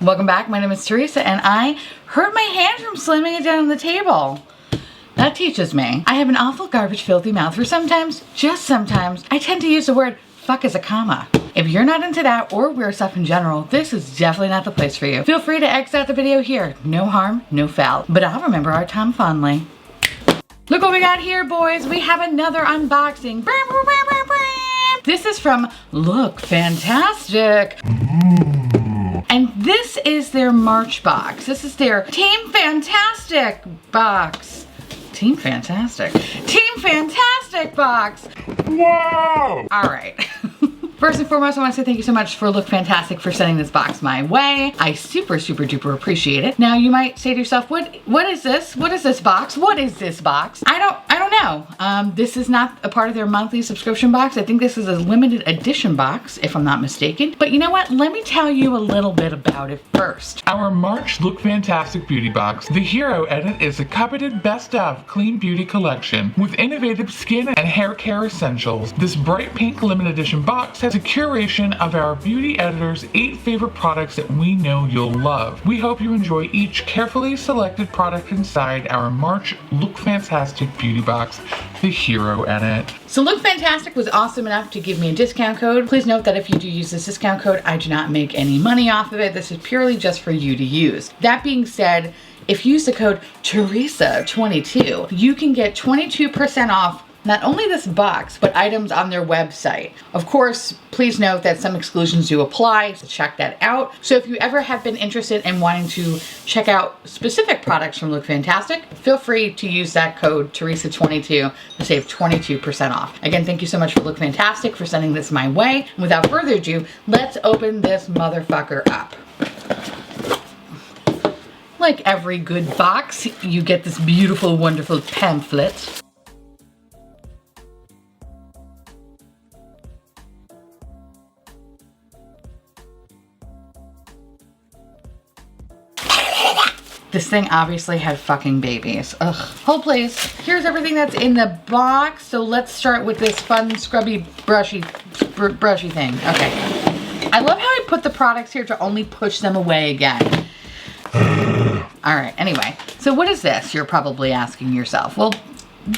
Welcome back. My name is Teresa and I hurt my hand from slamming it down on the table. That teaches me. I have an awful garbage filthy mouth where sometimes, just sometimes, I tend to use the word fuck as a comma. If you're not into that or weird stuff in general, this is definitely not the place for you. Feel free to exit out the video here. No harm, no foul. But I'll remember our time fondly. Look what we got here, boys. We have another unboxing. This is from Lookfantastic. And this is their March box. This is their Team Fantastic box. Team Fantastic. Team Fantastic box. Wow! All right. First and foremost, I want to say thank you so much for Lookfantastic for sending this box my way. I super duper appreciate it. Now you might say to yourself, what is this? What is this box? What is this box? I don't know. This is not a part of their monthly subscription box. I think this is a limited edition box, if I'm not mistaken. But you know what? Let me tell you a little bit about it first. Our March Lookfantastic beauty box. The hero edit is a coveted best of clean beauty collection with innovative skin and hair care essentials. This bright pink limited edition box has a curation of our beauty editor's 8 favorite products that we know you'll love. We hope you enjoy each carefully selected product inside our March Lookfantastic beauty box, the hero edit. So Lookfantastic was awesome enough to give me a discount code. Please note that if you do use this discount code, I do not make any money off of it. This is purely just for you to use. That being said, if you use the code Theresa.22, you can get 22% off not only this box, but items on their website. Of course, please note that some exclusions do apply, so check that out. So if you ever have been interested in wanting to check out specific products from Lookfantastic, feel free to use that code Theresa22 to save 22% off. Again, thank you so much for Lookfantastic for sending this my way. And without further ado, let's open this motherfucker up. Like every good box, you get this beautiful, wonderful pamphlet. This thing obviously had fucking babies. Ugh. Hold please. Here's everything that's in the box. So let's start with this fun, scrubby, brushy thing. Okay. I love how I put the products here to only push them away again. All right, anyway. So what is this? You're probably asking yourself. Well,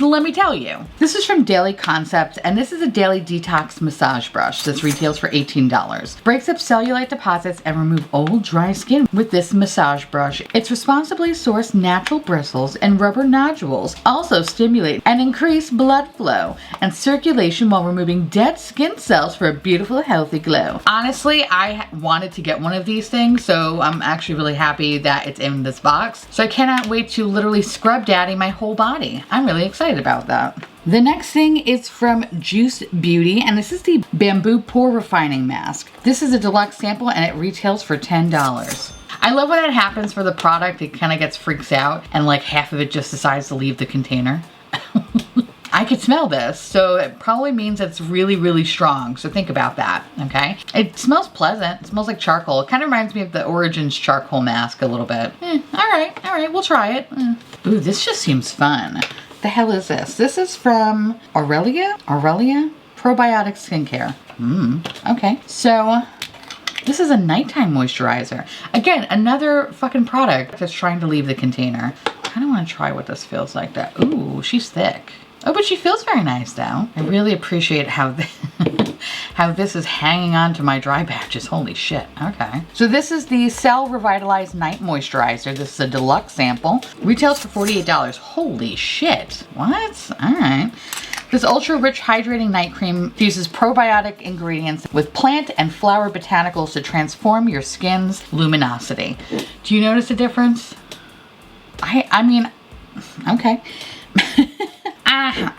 let me tell you. This is from Daily Concept, and this is a daily detox massage brush. This retails for $18. Breaks up cellulite deposits and remove old dry skin with this massage brush. Its responsibly sourced natural bristles and rubber nodules also stimulate and increase blood flow and circulation while removing dead skin cells for a beautiful, healthy glow. Honestly, I wanted to get one of these things, so I'm actually really happy that it's in this box. So I cannot wait to literally scrub daddy my whole body. I'm really excited about that. The next thing is from Juice Beauty, and this is the Bamboo Pore Refining Mask. This is a deluxe sample and it retails for $10. I love when that happens for the product. It kind of gets freaks out and like half of it just decides to leave the container. I could smell this, so it probably means it's really strong. So think about that, okay? It smells pleasant. It smells like charcoal. It kind of reminds me of the Origins charcoal mask a little bit. All right, we'll try it. Ooh, this just seems fun. The hell is this? This is from Aurelia Probiotic Skincare. Okay. So this is a nighttime moisturizer. Again, another fucking product that's trying to leave the container. I kind of want to try what this feels like. That. Ooh, she's thick. Oh, but she feels very nice though. I really appreciate how how this is hanging on to my dry patches. Holy shit. Okay. So this is the Cell Revitalized Night Moisturizer. This is a deluxe sample. Retails for $48. Holy shit. What? All right. This ultra rich hydrating night cream fuses probiotic ingredients with plant and flower botanicals to transform your skin's luminosity. Do you notice a difference? I mean, okay.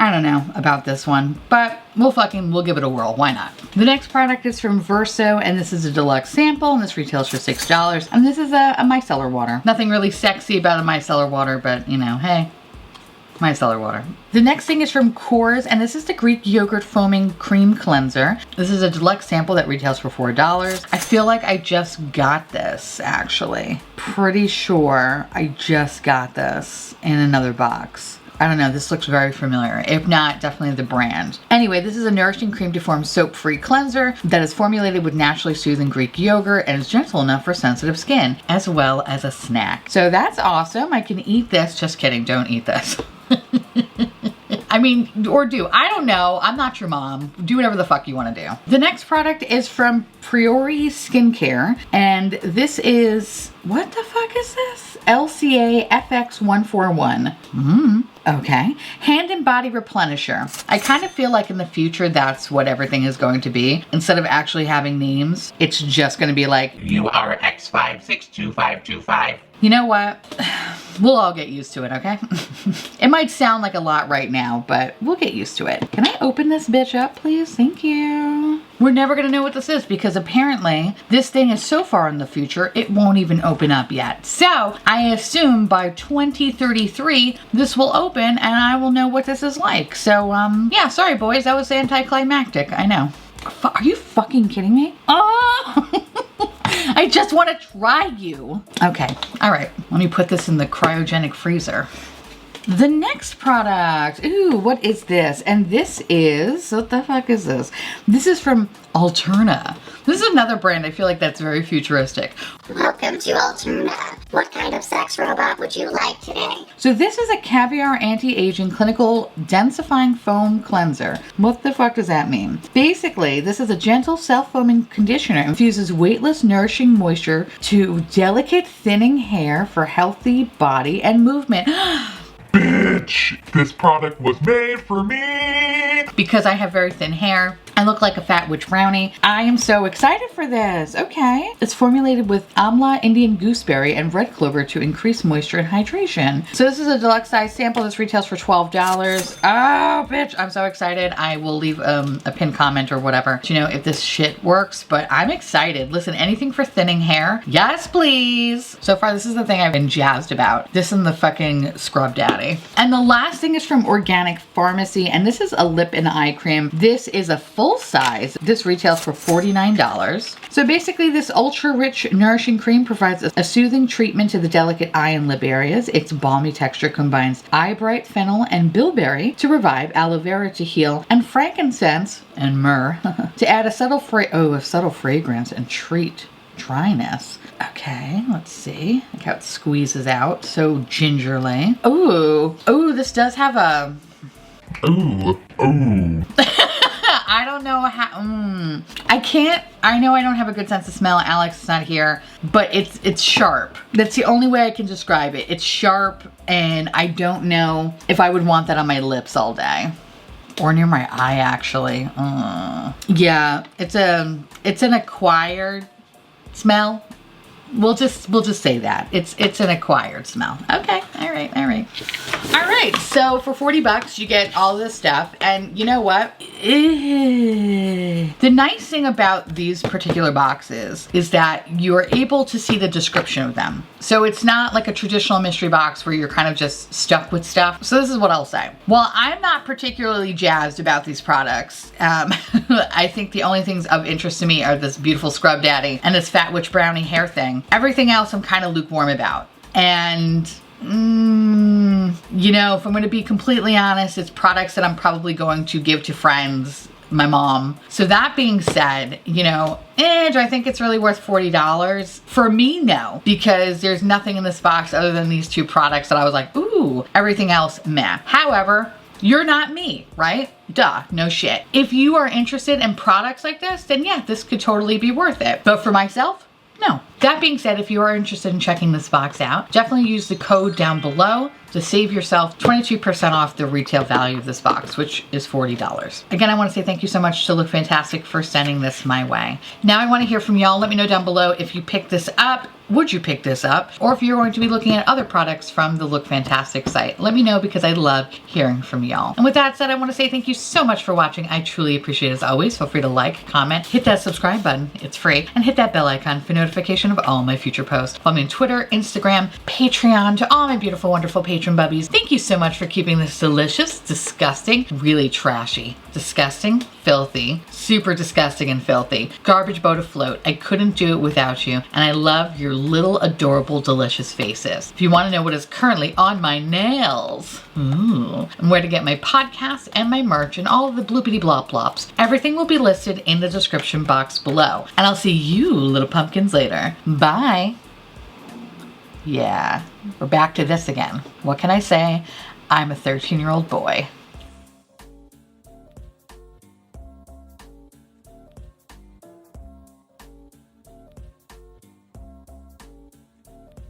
I don't know about this one, but we'll give it a whirl. Why not? The next product is from Verso, and this is a deluxe sample, and this retails for $6. And this is a micellar water. Nothing really sexy about a micellar water, but you know, hey, micellar water. The next thing is from Kors, and this is the Greek Yogurt Foaming Cream Cleanser. This is a deluxe sample that retails for $4. I feel like I just got this, actually. Pretty sure I just got this in another box. I don't know, this looks very familiar. If not, definitely the brand. Anyway, this is a nourishing cream deformed soap-free cleanser that is formulated with naturally soothing Greek yogurt and is gentle enough for sensitive skin, as well as a snack. So that's awesome. I can eat this. Just kidding, don't eat this. I mean, or do. I don't know. I'm not your mom. Do whatever the fuck you want to do. The next product is from Priori Skincare, and this is, what the fuck is this? LCA FX141. Okay. Hand and body replenisher. I kind of feel like in the future that's what everything is going to be. Instead of actually having names, it's just going to be like, you are X562525. you know what? We'll all get used to it, okay? It might sound like a lot right now, but we'll get used to it. Can I open this bitch up, please? Thank you. We're never gonna know what this is because apparently this thing is so far in the future, it won't even open up yet. So I assume by 2033, this will open and I will know what this is like. So, yeah, sorry boys, that was anticlimactic, I know. Are you fucking kidding me? Oh! I just want to try you. Okay, all right. Let me put this in the cryogenic freezer. The next product. Ooh, what is this? And this is, what the fuck is this? This is from Alterna. This is another brand. I feel like that's very futuristic. Welcome to Alterna. What kind of sex robot would you like today? So this is a caviar anti-aging clinical densifying foam cleanser. What the fuck does that mean? Basically, this is a gentle self-foaming conditioner. Infuses weightless, nourishing moisture to delicate thinning hair for healthy body and movement. Bitch, this product was made for me. Because I have very thin hair, I look like a fat witch brownie. I am so excited for this. Okay. It's formulated with amla, Indian gooseberry, and red clover to increase moisture and hydration. So this is a deluxe size sample. This retails for $12. Oh, bitch. I'm so excited. I will leave a pinned comment or whatever to know if this shit works, but I'm excited. Listen, anything for thinning hair? Yes, please. So far, this is the thing I've been jazzed about. This and the fucking Scrub Daddy. And the last thing is from Organic Pharmacy, and this is a lip and eye cream. This is a full size. This retails for $49. So basically this ultra rich nourishing cream provides a soothing treatment to the delicate eye and lip areas. Its balmy texture combines eye bright, fennel, and bilberry to revive, aloe vera to heal, and frankincense and myrrh to add a subtle fragrance and treat dryness. Okay, let's see. Look how it squeezes out so gingerly. Ooh, this does have a... Ooh. I don't know how, I know I don't have a good sense of smell. Alex is not here, but it's sharp. That's the only way I can describe it. It's sharp, and I don't know if I would want that on my lips all day. Or near my eye, actually. Yeah, it's an acquired smell. We'll just say that. It's an acquired smell. Okay, all right. So for $40 you get all this stuff, and you know what? The nice thing about these particular boxes is that you are able to see the description of them. So it's not like a traditional mystery box where you're kind of just stuck with stuff. So this is what I'll say. While I'm not particularly jazzed about these products, I think the only things of interest to me are this beautiful Scrub Daddy and this Fat Witch Brownie hair thing. Everything else I'm kind of lukewarm about. And you know, if I'm going to be completely honest, it's products that I'm probably going to give to friends, my mom. So that being said, you know, do I think it's really worth $40? For me, no, because there's nothing in this box other than these two products that I was like, ooh, everything else, meh. However, you're not me, right? Duh, no shit. If you are interested in products like this, then yeah, this could totally be worth it. But for myself, no. That being said, if you are interested in checking this box out, definitely use the code down below to save yourself 22% off the retail value of this box, which is $40. Again, I want to say thank you so much to Lookfantastic for sending this my way. Now I want to hear from y'all. Let me know down below if you picked this up. Would you pick this up? Or if you're going to be looking at other products from the Lookfantastic site. Let me know because I love hearing from y'all. And with that said, I want to say thank you so much for watching. I truly appreciate it as always. Feel free to like, comment, hit that subscribe button. It's free. And hit that bell icon for notification of all my future posts. Follow me on Twitter, Instagram, Patreon. To all my beautiful, wonderful patron bubbies, thank you so much for keeping this delicious, disgusting, really trashy Disgusting, filthy, super disgusting and filthy. Garbage boat afloat. I couldn't do it without you. And I love your little adorable delicious faces. If you want to know what is currently on my nails, and where to get my podcast and my merch and all of the bloopity blop plops, everything will be listed in the description box below. And I'll see you little pumpkins later. Bye. Yeah, we're back to this again. What can I say? I'm a 13-year-old boy.